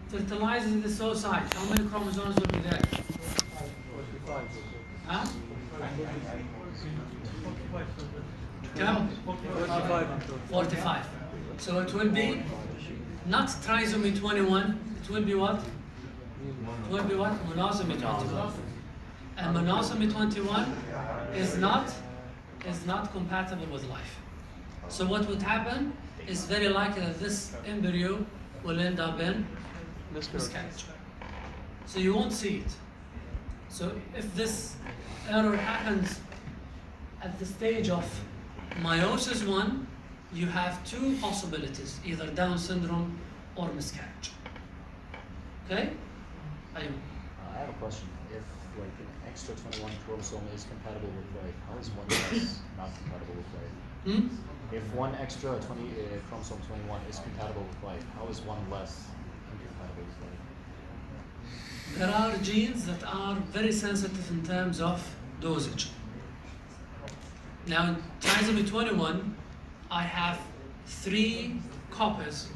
fertilizes this oocyte, how many chromosomes will be there? 45. Huh? 45. So it will be not trisomy 21, it will be what? It will be what? Monosomy 21. And monosomy 21 is not compatible with life. So what would happen is very likely that this embryo will end up in miscarriage. So you won't see it. So if this error happens at the stage of meiosis 1, you have two possibilities, either Down syndrome or miscarriage. Okay? I have a question. If like an extra 21 chromosome is compatible with life, how is one less not compatible with life? If one extra chromosome 21 is compatible with life, how is one less incompatible with life? There are genes that are very sensitive in terms of dosage. Now in trisomy 21, I have 3 copies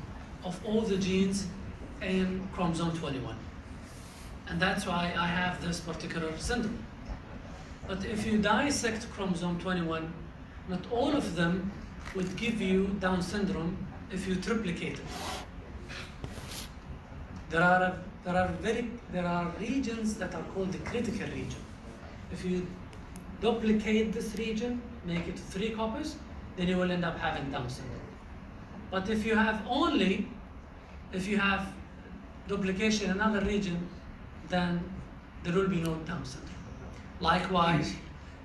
of all the genes in chromosome 21. And that's why I have this particular syndrome. But if you dissect chromosome 21, not all of them would give you Down syndrome if you triplicate it. There are regions that are called the critical region. If you duplicate this region, make it 3 copies, then you will end up having Down syndrome. But if you have duplication in another region, then there will be no Down syndrome. Likewise,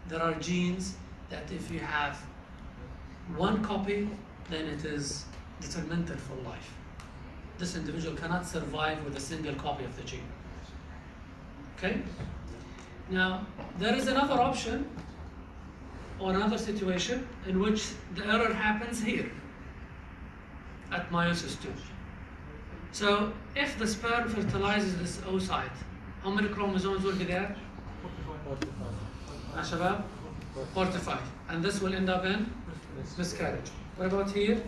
there are genes that if you have 1 copy, then it is detrimental for life. This individual cannot survive with a single copy of the gene. Okay? Now, there is another option or another situation in which the error happens here at meiosis 2. So, if the sperm fertilizes this oocyte, how many chromosomes will be there? 45. 45. And this will end up in miscarriage. What about here?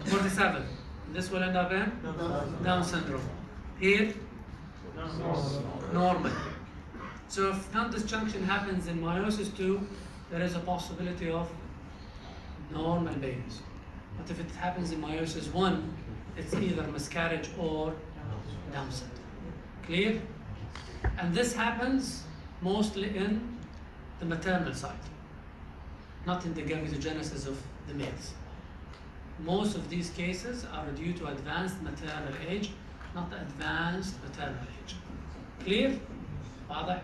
47. This will end up in Down syndrome. Here? Normal. So if non-disjunction happens in meiosis 2, there is a possibility of normal babies. But if it happens in meiosis 1, it's either miscarriage or Down syndrome. Clear? And this happens mostly in the maternal side, not in the gametogenesis of the males. Most of these cases are due to advanced maternal age, not advanced maternal age. Clear? واضح?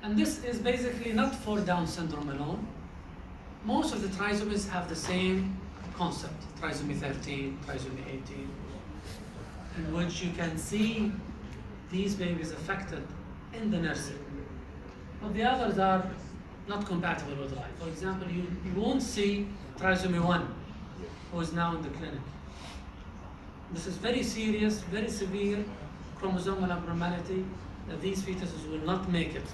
And this is basically not for Down syndrome alone. Most of the trisomies have the same concept, trisomy 13, trisomy 18, in which you can see these babies affected in the nursery. But the others are not compatible with life. For example, you won't see trisomy 1, who is now in the clinic. This is very serious, very severe chromosomal abnormality that these fetuses will not make it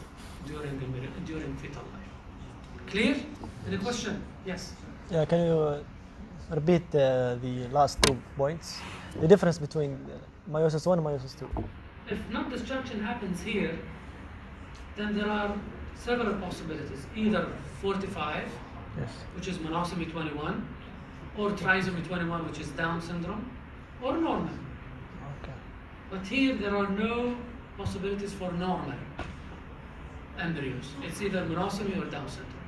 during fetal life. Clear? Any question? Yes? Yeah, can you repeat the last 2 points? The difference between meiosis 1 and meiosis 2. If non-disjunction happens here, then there are several possibilities. Either 45, Yes. which is monosomy 21, or trisomy 21, which is Down syndrome, or normal. Okay. But here there are no possibilities for normal embryos. It's either monosomy or Down syndrome.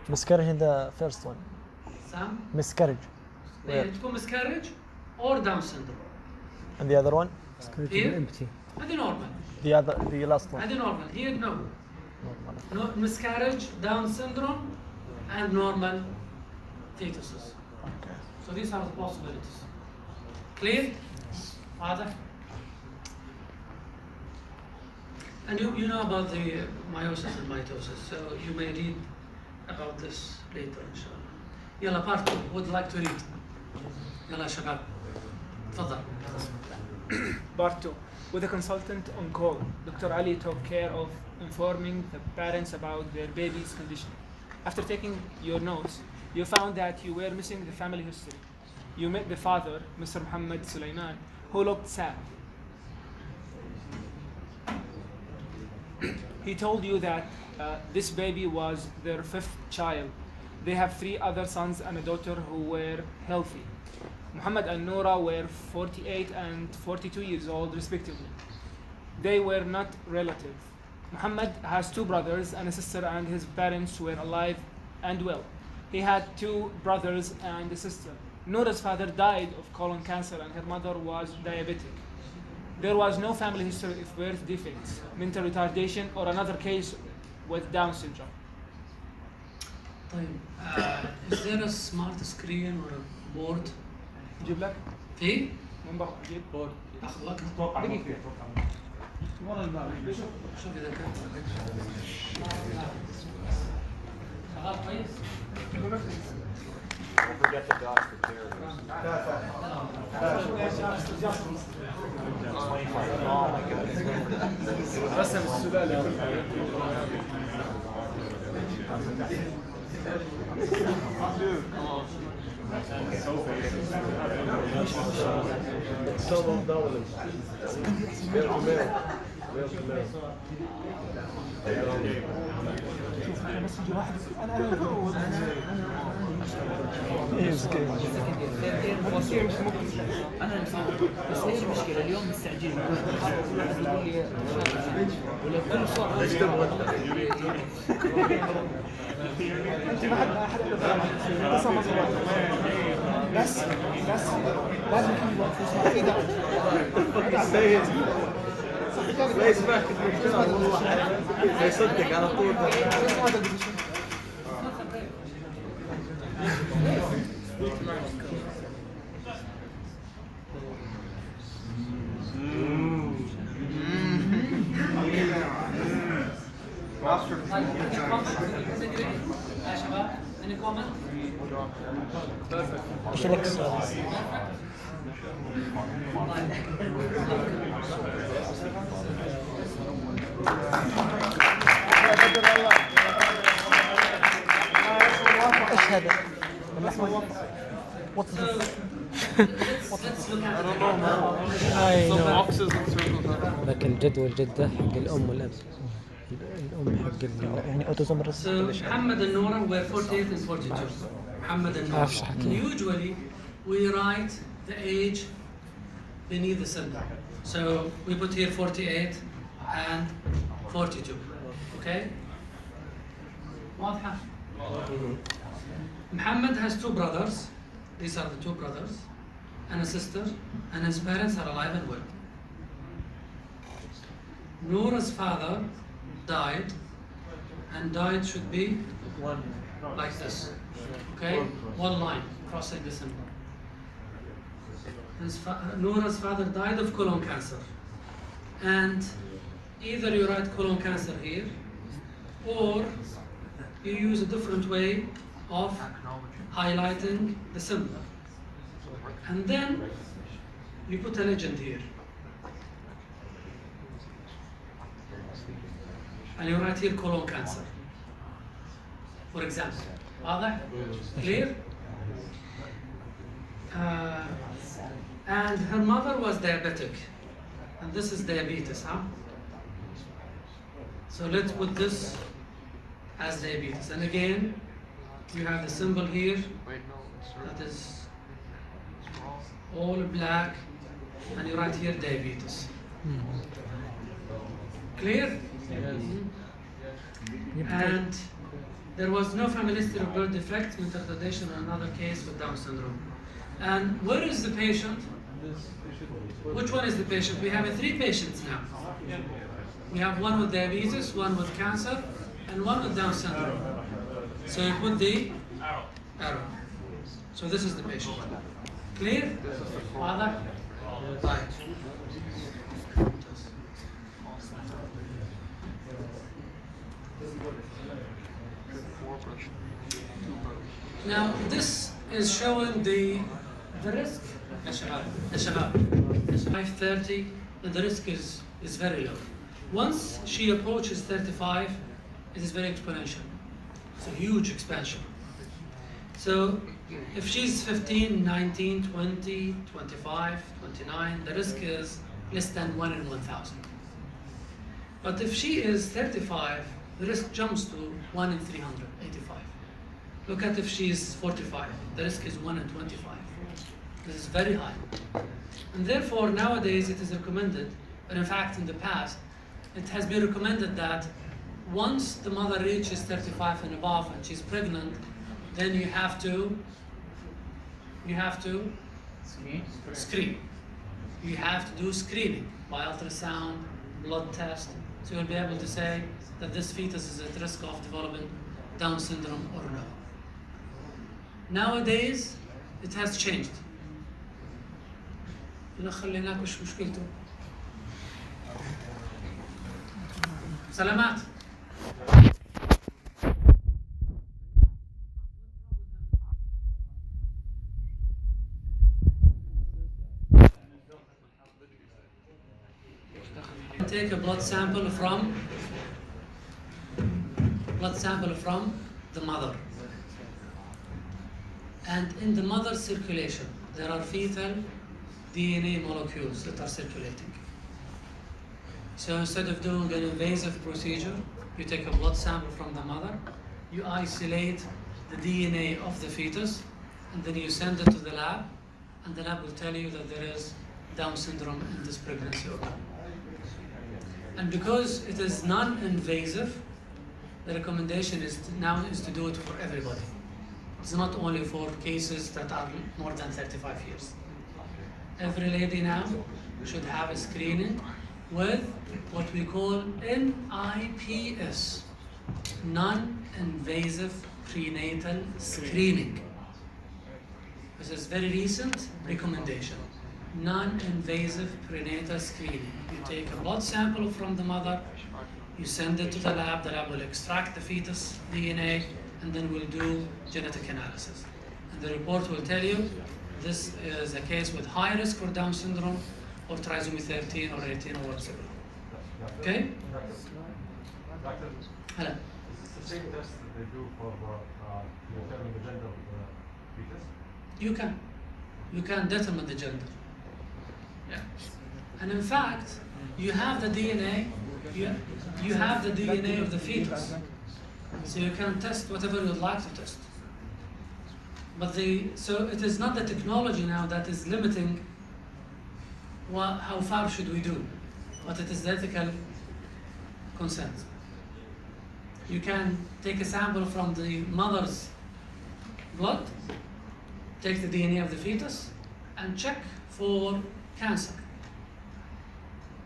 Miscarriage in the first one. Sam? Miscarriage. Yeah. تكون miscarriage or Down syndrome. And the other one? Here? empty. هذه normal. The last one. هذه normal. Here no. Normal. No miscarriage, Down syndrome, and normal fetuses. Okay. So these are the possibilities. Clear? واضح? And you know about the meiosis and mitosis, so you may read about this later inshallah. يلا part 2, would like to read. يلا يا شباب. تفضل. Part 2. With a consultant on call, Dr. Ali took care of informing the parents about their baby's condition. After taking your notes, you found that you were missing the family history. You met the father, Mr. Muhammad Sulaiman, who looked sad. He told you that this baby was their 5th child. They have 3 other sons and a daughter who were healthy. Muhammad and Noura were 48 and 42 years old respectively. They were not relative. Muhammad has 2 brothers and a sister, and his parents were alive and well. He had 2 brothers and a sister. Noura's father died of colon cancer and her mother was diabetic. There was no family history of birth defects, mental retardation, or another case with Down syndrome. طيب is there a smart screen or a board؟ جيب لك في؟ من برا جيب بورد. أخوك دقيقة. شوف إذا كان شغال كويس؟ Don't forget the dots for carriers. 25. Oh my god. رسم السلالة. انا المصور بس هي المشكله اليوم مستعجلين يقول لي ولا كل صوره انت ما حد قصه مظبوطه بس لازم يكون وقت في دعوه لا يسمعك والله يصدق على طول. يا شباب any comment؟ ايش الاكسترا؟ ايش هذا؟ اللحمة What's this? I know. لكن الجدول جدة حق الأم والأب. الأم حق يعني اوتوزومرس. So Muhammad and Noura were 48 and 42. Muhammad and Noura. Usually we write the age beneath the symbol. So we put here 48 and 42. Okay? واضحة؟ Muhammad has 2 brothers. These are the 2 brothers and a sister, and his parents are alive and well. Noura's father died, and died should be like this. Okay? One line crossing the symbol. Noura's father died of colon cancer. And either you write colon cancer here, or you use a different way of highlighting the symbol. And then you put a legend here. And you write here colon cancer, for example. واضح? Clear? And her mother was diabetic. And this is diabetes, huh? So let's put this as diabetes. And again, you have the symbol here that is all black, and you write here diabetes. Clear? And there was no family history of birth defects, mental retardation, or another case with Down syndrome. And where is the patient? Which one is the patient? We have 3 patients now. We have one with diabetes, one with cancer, and one with Down syndrome. So you put the arrow. So this is the patient. Clear? واضح؟ طيب. Now this is showing the risk. يا شباب 530, and the risk is very low. Once she approaches 35, it is very exponential. It's a huge expansion. So if she's 15, 19, 20, 25, 29, the risk is less than 1 in 1,000. But if she is 35, the risk jumps to 1 in 385. Look at if she is 45, the risk is 1 in 25. This is very high. And therefore, nowadays it is recommended, but in fact in the past, it has been recommended that once the mother reaches 35 and above and she's pregnant, then you have to screen. You have to do screening by ultrasound, blood test, so you'll be able to say that this fetus is at risk of developing Down syndrome or no. Nowadays, it has changed. خليناك وش مشكلته؟ سلامات. Take a blood sample from the mother. And in the mother's circulation, there are fetal DNA molecules that are circulating. So instead of doing an invasive procedure, you take a blood sample from the mother, you isolate the DNA of the fetus, and then you send it to the lab, and the lab will tell you that there is Down syndrome in this pregnancy or not. And because it is non-invasive, the recommendation is to do it for everybody. It's not only for cases that are more than 35 years. Every lady now should have a screening with what we call NIPS, non-invasive prenatal screening. This is very recent recommendation. Non-invasive prenatal screening. You take a blood sample from the mother, you send it to the lab will extract the fetus DNA, and then we'll do genetic analysis. And the report will tell you this is a case with high risk for Down syndrome or trisomy 13 or 18 or whatever. Okay? Doctor, Hello. it's the same test that they do for determining the gender of the fetus? You can determine the gender. Yeah. And in fact, you have the DNA, you have the DNA of the fetus. So you can test whatever you'd like to test. But so it is not the technology now that is limiting how far should we do, but it is the ethical consent. You can take a sample from the mother's blood, take the DNA of the fetus, and check for cancer.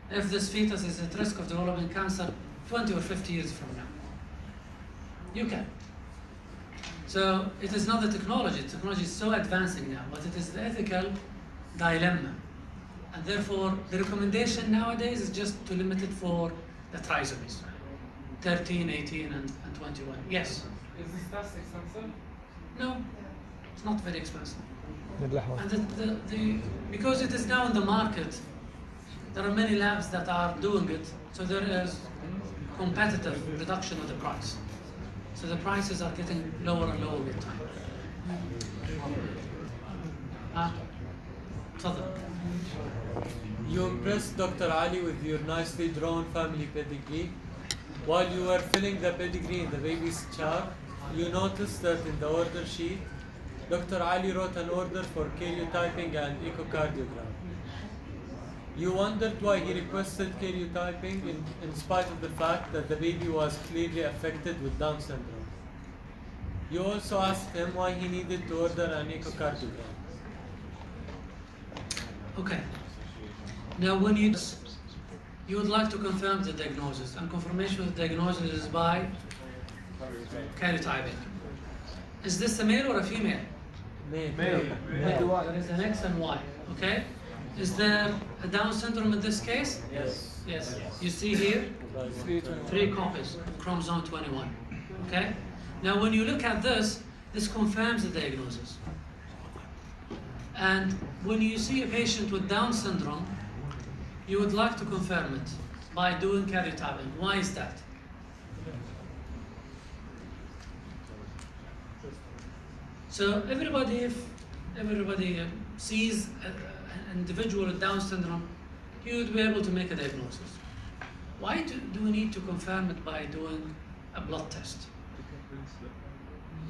If this fetus is at risk of developing cancer 20 or 50 years from now. You can. So it is not the technology. Technology is so advancing now, but it is the ethical dilemma. And therefore, the recommendation nowadays is just to limit it for the trisomies, 13, 18, and 21. Yes? Is this test expensive? No, it's not very expensive. باللحظة. And because it is now in the market, there are many labs that are doing it, so there is competitive reduction of the price. So the prices are getting lower and lower with time. تفضل. You impressed Dr. Ali with your nicely drawn family pedigree. While you were filling the pedigree in the baby's chart, you noticed that in the order sheet, Dr. Ali wrote an order for karyotyping and echocardiogram. You wondered why he requested karyotyping in spite of the fact that the baby was clearly affected with Down syndrome. You also asked him why he needed to order an echocardiogram. Okay. Now when you would like to confirm the diagnosis, and confirmation of the diagnosis is by karyotyping. Is this a male or a female? Male. There is an X and Y, okay? Is there a Down syndrome in this case? Yes. Yes. You see here, 3 copies of chromosome 21, okay? Now when you look at this confirms the diagnosis. And when you see a patient with Down syndrome, you would like to confirm it by doing karyotyping. Why is that? So if everybody sees an individual with Down syndrome, you would be able to make a diagnosis. Why do we need to confirm it by doing a blood test?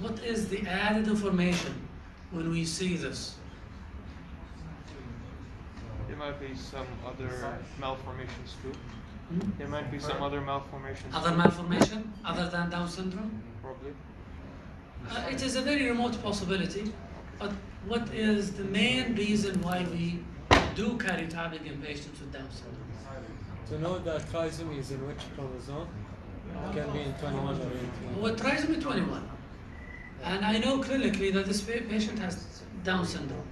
What is the added information when we see this? There might be some other malformations too. Hmm? There might be some other malformations. Other malformation other than Down syndrome? Probably. It is a very remote possibility, but what is the main reason why we do karyotyping in patients with Down syndrome? To know that trisomy is in which chromosome, it can be in 21 or 18. What trisomy 21? And I know clinically that this patient has Down syndrome.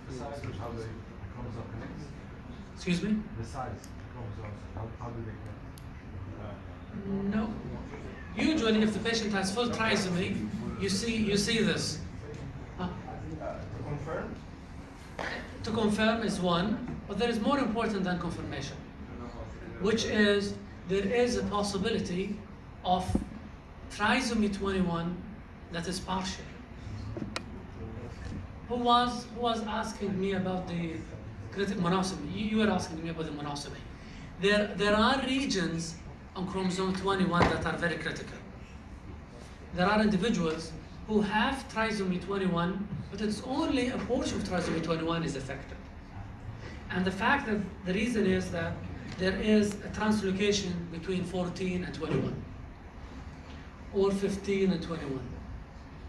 The size of how the chromosome connects. Excuse me? The size of chromosomes, how do they connect? No. Usually, if the patient has full trisomy, you see this. Huh? To confirm? To confirm is one, but there is more important than confirmation, which is there is a possibility of trisomy 21 that is partial. Who was asking me about the monosomy? You were asking me about the monosomy. There are regions on chromosome 21 that are very critical. There are individuals who have trisomy 21, but it's only a portion of trisomy 21 is affected. And the fact that the reason is that there is a translocation between 14 and 21, or 15 and 21.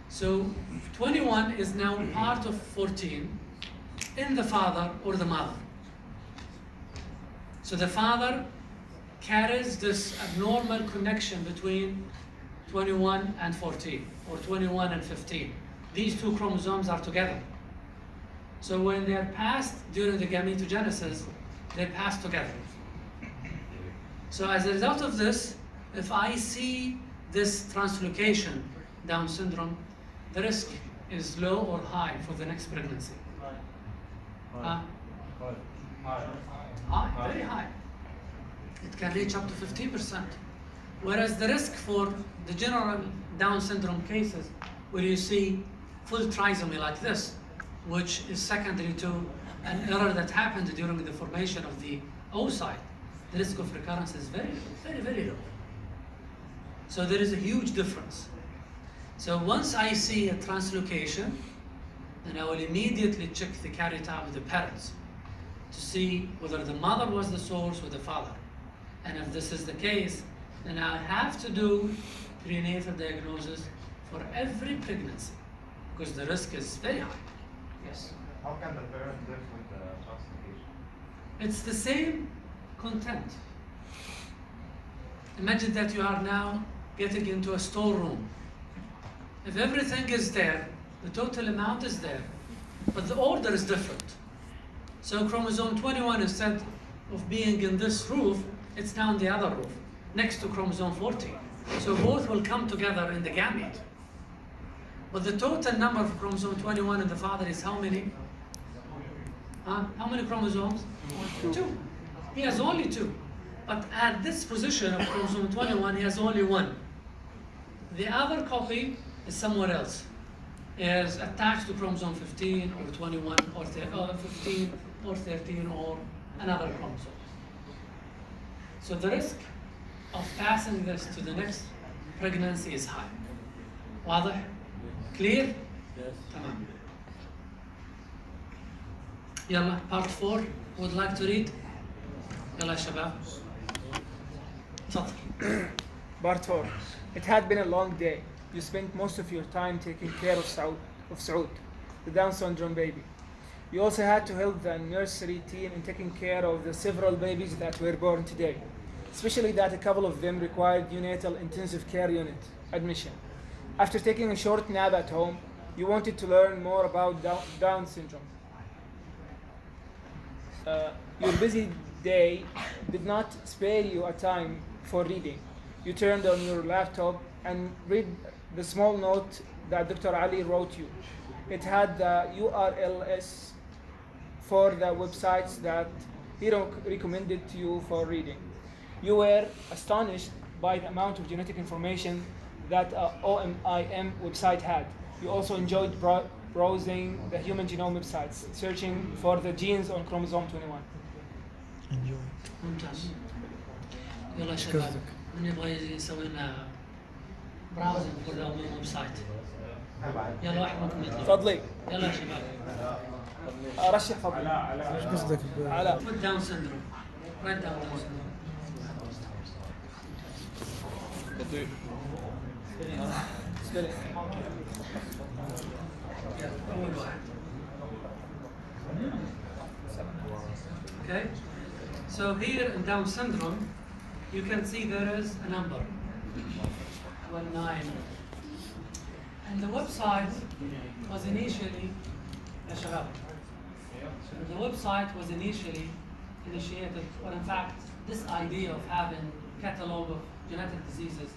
So 21 is now part of 14 in the father or the mother. So the father carries this abnormal connection between 21 and 14, or 21 and 15. These two chromosomes are together. So when they are passed during the gametogenesis, they pass together. So as a result of this, if I see this translocation, Down syndrome, the risk is low or high for the next pregnancy. High, very high. It can reach up to 50%. Whereas the risk for the general Down syndrome cases, where you see full trisomy like this, which is secondary to an error that happened during the formation of the oocyte, the risk of recurrence is very, very, very low. So there is a huge difference. So once I see a translocation, then I will immediately check the karyotype of the parents to see whether the mother was the source or the father. And if this is the case, then I have to do prenatal diagnosis for every pregnancy, because the risk is very high. Yes. How can the parent live with the translocation? It's the same content. Imagine that you are now getting into a storeroom. If everything is there, the total amount is there, but the order is different. So chromosome 21, instead of being in this roof, it's now in the other roof, next to chromosome 14. So both will come together in the gamete. But the total number of chromosome 21 in the father is how many? How many chromosomes? Two. He has only two. But at this position of chromosome 21, he has only one. The other copy is somewhere else. Is attached to chromosome 15 or 21 or 15 or 13 or another chromosome. So the risk of passing this to the next pregnancy is high. واضح? Clear? Yes. تمام. يلا part 4 would like to read. يلا يا شباب. تفضل. Part 4. It had been a long day. You spent most of your time taking care of Saud, the Down syndrome baby. You also had to help the nursery team in taking care of the several babies that were born today, especially that a couple of them required neonatal intensive care unit admission. After taking a short nap at home, you wanted to learn more about Down syndrome. Your busy day did not spare you a time for reading. You turned on your laptop and read the small note that Dr. Ali wrote you. It had the URLs for the websites that he recommended to you for reading. You were astonished by the amount of genetic information that OMIM website had. You also enjoyed browsing the human genome websites, searching for the genes on chromosome 21. ممتاز. يلا يا شباب من يبغى يسوي لنا براوزنج فور ذا ويب سايت. يلا واحد منكم يطلع. فضلي. يلا يا شباب. ارشح فضلي. ايش قصدك؟ علاء. Put down syndrome. Write down Down syndrome. Spelling. Yeah, أول واحد. Okay. So here in Down syndrome, you can see there is a number, 19. And the website was initially, يا شباب, the website was initially initiated, or in fact, this idea of having a catalog of genetic diseases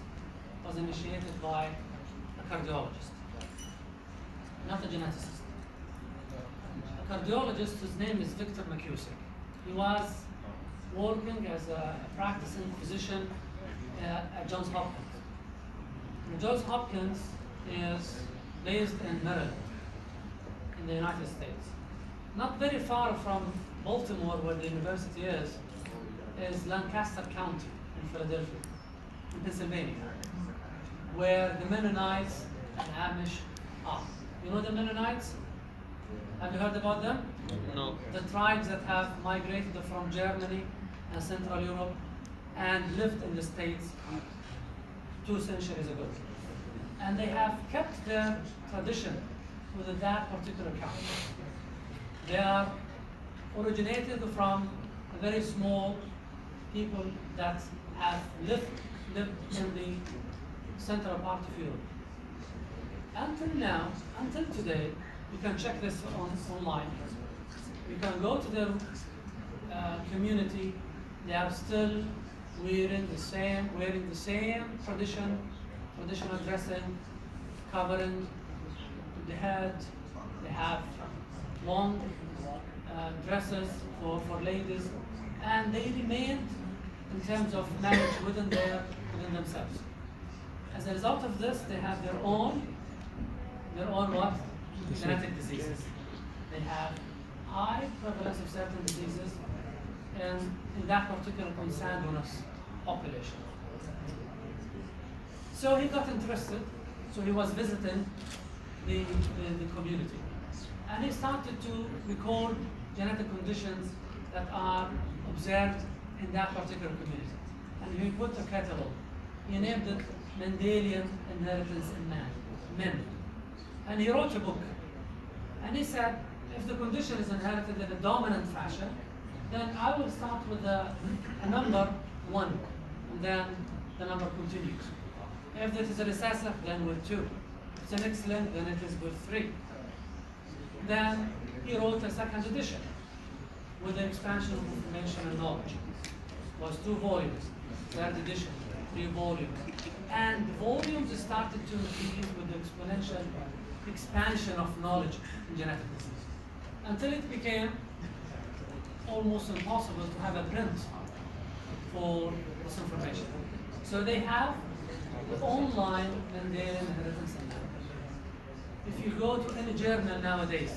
was initiated by a cardiologist, not a geneticist. A cardiologist whose name is Victor McCusick. He was working as a practicing physician at Johns Hopkins. And Johns Hopkins is based in Maryland, in the United States. Not very far from Baltimore, where the university is Lancaster County in Philadelphia, in Pennsylvania, where the Mennonites and Amish are. You know the Mennonites? Have you heard about them? No. The tribes that have migrated from Germany and Central Europe and lived in the States 2 centuries ago. And they have kept their tradition within that particular county. They are originated from a very small people that have lived in the central part of Europe. Until now, until today, you can check this online. You can go to their community. They are still wearing the same traditional dressing, covering the head. They have long dresses for ladies, and they remained in terms of marriage within themselves. As a result of this, they have their own what? Genetic diseases. They have high prevalence of certain diseases in that particular consanguineous population. So he got interested, so he was visiting the community. And he started to record genetic conditions that are observed in that particular community. And he put a catalog. He named it Mendelian Inheritance in Men. And he wrote a book. And he said, if the condition is inherited in a dominant fashion, then I will start with a number 1, and then the number continues. If it is a recessive, then with 2. If it's an X-linked, then it is with 3. Then he wrote a second edition with the expansion of information and knowledge. It was 2 volumes, third edition, 3 volumes. And the volumes started to increase with the exponential expansion of knowledge in genetic disease, until it became almost impossible to have a print for this information. So they have the online Mendelian Inheritance in Men. If you go to any journal nowadays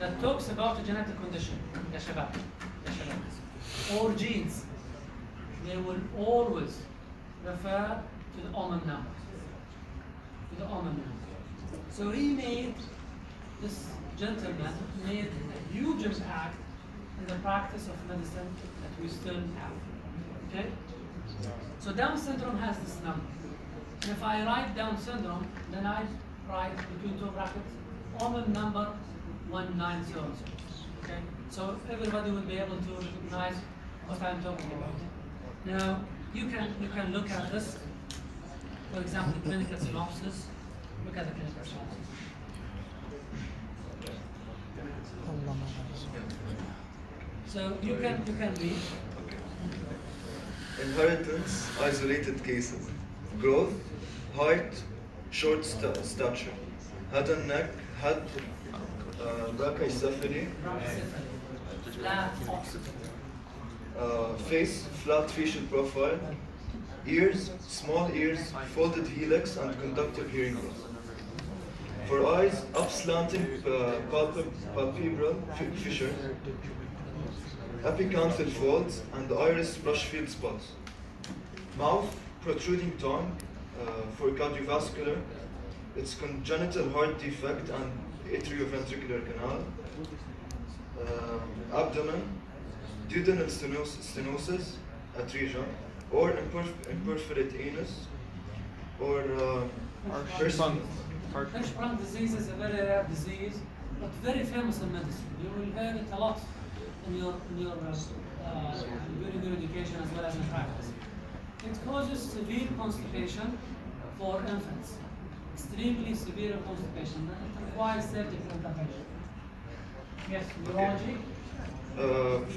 that talks about a genetic condition, ya shabab, or genes, they will always refer to the OMIM number. So this gentleman made a huge impact in the practice of medicine that we still have. Okay? So Down syndrome has this number. And if I write Down syndrome, then I write between 2 brackets, OMIM number 1900. Okay? So everybody will be able to recognize what I'm talking about. Now, you can look at this. For example, clinical synopsis. Look at the clinical synopsis. So you can read. Inheritance, isolated cases. Growth, height, short stature. Head and neck, brachycephaly. Flat. Face, flat facial profile. Ears, small ears, folded helix, and conductive hearing loss. For eyes, upslanting palpebral fissures, epicanthal folds, and iris brushfield spots. Mouth, protruding tongue, for cardiovascular, it's congenital heart defect and atrioventricular canal. Abdomen, duodenal stenosis, atresia, or imperforate anus, or Hirschsprung disease is a very rare disease, but very famous in medicine. You will hear it a lot in your during your education as well as in practice. It causes severe constipation for infants, extremely severe constipation. It requires surgical intervention. Yes, neurology.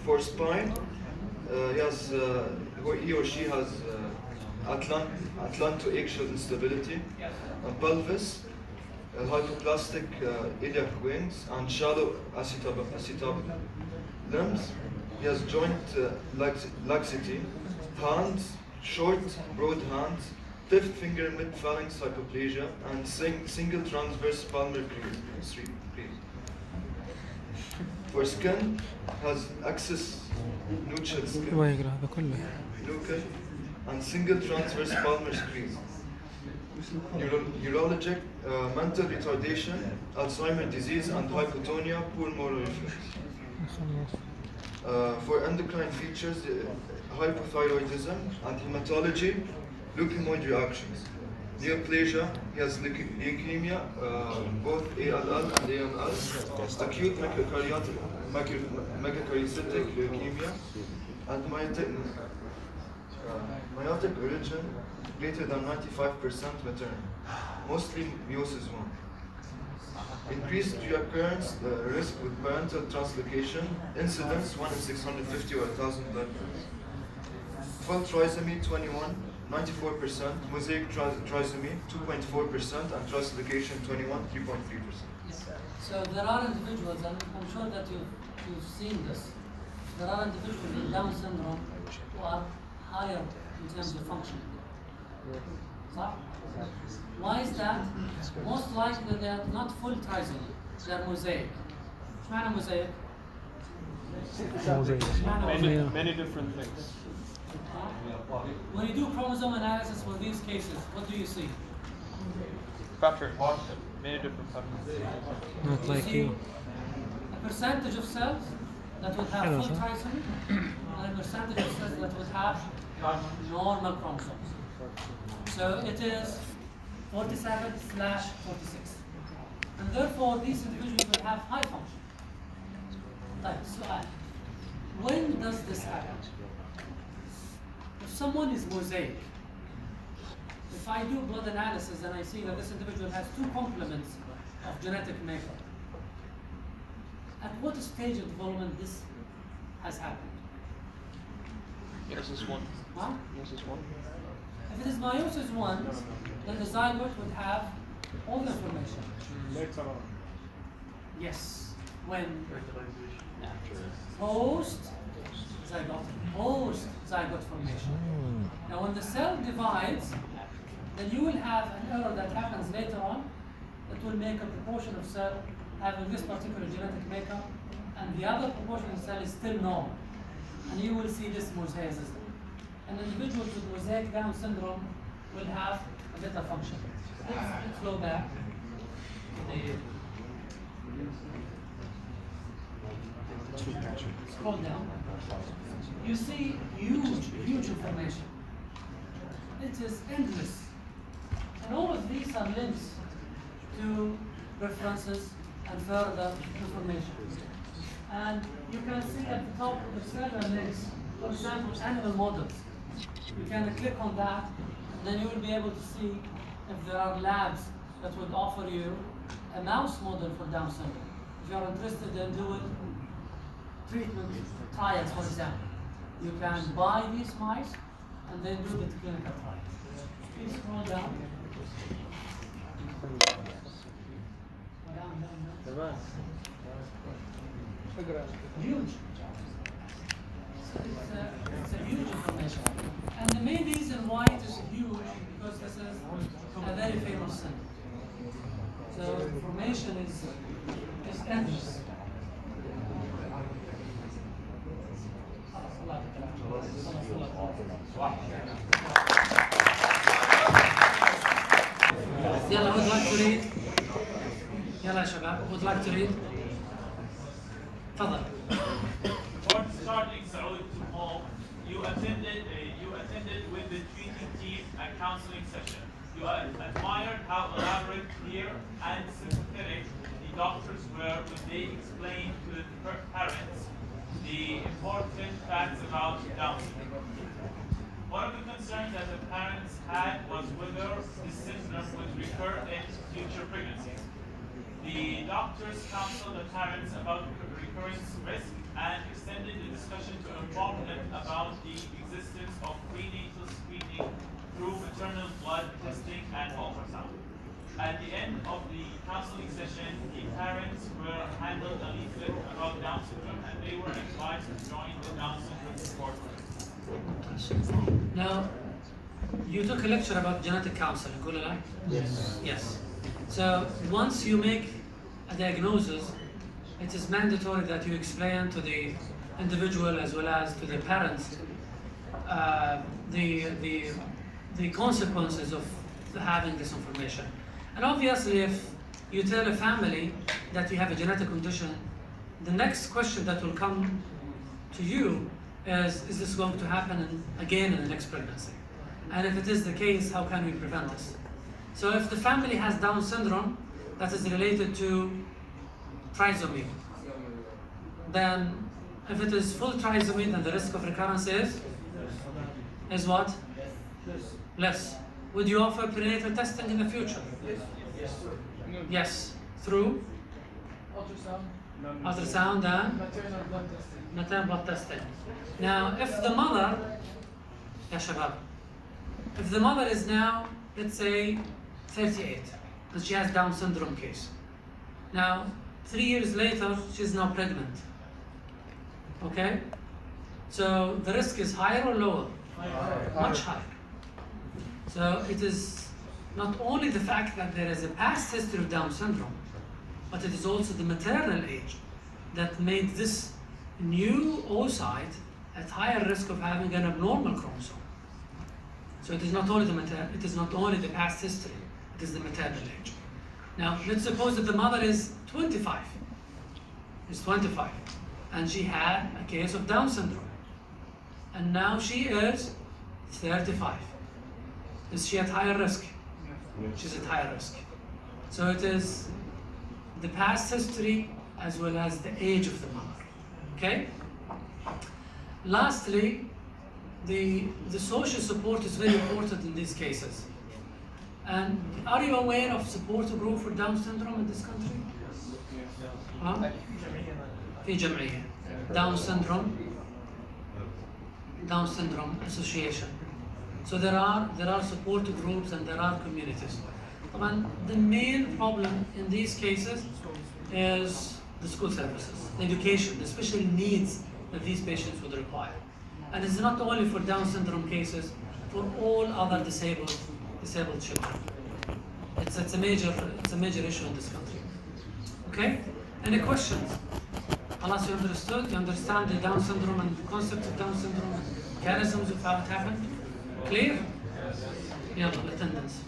For spine, he or she has atlanto-axial instability, and pelvis, hypoplastic iliac wings, and shallow acetabulum. Limbs, he has joint laxity, hands, short, broad hands, fifth finger mid-phalanx hypoplasia, and single transverse palmar crease. For skin, has axis nuchal skin, nuchal, and single transverse palmar crease. Neurologic, mental retardation, Alzheimer's disease, and hypotonia, poor motor reflex. For endocrine features, hypothyroidism, and hematology, leukemoid reactions. Neoplasia, he has leukemia, both ALL and AML, acute megakaryocytic leukemia, and meiotic origin greater than 95% maternal, mostly meiosis 1. Increased reoccurrence risk with parental translocation, incidence 1 in 650 or 1,000 blood groups. Full trisomy 21, 94%, mosaic trisomy 2.4%, and translocation 21, 3.3%. So there are individuals, and I'm sure that you've seen this, there are individuals with Down syndrome who are higher in terms of functioning. صح? Why is that? Most likely they are not full trisomy, they are mosaic. ايش معنى mosaic؟ Many different things. When you do chromosome analysis for these cases, what do you see? Pattern. Many different patterns. Not like you. A percentage of cells that would have full trisomy, and a percentage of cells that would have normal chromosomes. So it is 47/46. And therefore these individuals will have high function. Right, so when does this happen? If someone is mosaic, if I do blood analysis and I see that this individual has two complements of genetic makeup, at what stage of development this has happened? Meiosis 1. Huh? Meiosis 1. If it is meiosis 1, then the zygote would have all the information. Later on. Yes. When? Post zygote formation. Now when the cell divides, then you will have an error that happens later on that will make a proportion of cell having this particular genetic makeup, and the other proportion of cell is still normal. And you will see this mosaicism. And individuals with mosaic Down syndrome will have a better function. Let's go back. Scroll down. You see huge information. It is endless. And all of these are links to references and further information. And you can see at the top of the several links, for example, animal models. You can click on that, and then you will be able to see if there are labs that would offer you a mouse model for Down syndrome. If you are interested in doing treatment trials, for example, you can buy these mice and then do the clinical trials. Please scroll down. Huge. It's a huge information. And the main reason why it is a very famous syndrome. So information is endless. يلا would like to read. يلا يا شباب would like to read. تفضل. Before starting Saud to home, you attended with the treating team a counseling session. You admired how elaborate, clear, and sympathetic the doctors were when they explained to the parents the important facts about Down syndrome. One of the concerns that the parents had was whether this syndrome would recur in future pregnancies. The doctors counseled the parents about recurrence risk and extended the discussion to inform them about the existence of prenatal screening through maternal blood testing and ultrasound. At the end of the counseling session, the parents were handed a leaflet about Down syndrome and they were advised to join the Down syndrome support group. Now, you took a lecture about genetic counseling, Gulala? Yes. Yes. So once you make a diagnosis, it is mandatory that you explain to the individual as well as to the parents the consequences of having this information. And obviously, if you tell a family that you have a genetic condition, the next question that will come to you is this going to happen again in the next pregnancy? And if it is the case, how can we prevent this? So if the family has Down syndrome that is related to trisomy, then if it is full trisomy, then the risk of recurrence is what? Less. Would you offer prenatal testing in the future? Yes. Yes. Through? Ultrasound and? Maternal blood testing. Now, if the mother, ya shabab, if the mother is now, let's say, 38, and she has Down syndrome case. Now, 3 years later, she's now pregnant. Okay? So the risk is higher or lower? Much higher. So it is not only the fact that there is a past history of Down syndrome, but it is also the maternal age that made this new oocyte at higher risk of having an abnormal chromosome. So it is not only the past history, it is the maternal age. Now let's suppose that the mother is 25, and she had a case of Down syndrome, and now she is 35. Is she at higher risk? She's at higher risk. So it is the past history as well as the age of the mother. Okay? Lastly, the social support is very important in these cases. And are you aware of support group for Down syndrome in this country? Huh? في جمعية Down syndrome association. So there are support groups and there are communities. And the main problem in these cases is the school services, the education, the special needs that these patients would require. And it's not only for Down syndrome cases, for all other disabled children. It's a major issue in this country. Okay? Any questions? Unless you understood, you understand the Down syndrome and the concept of Down syndrome, mechanisms of how it happened? Clear? Yeah, attendance.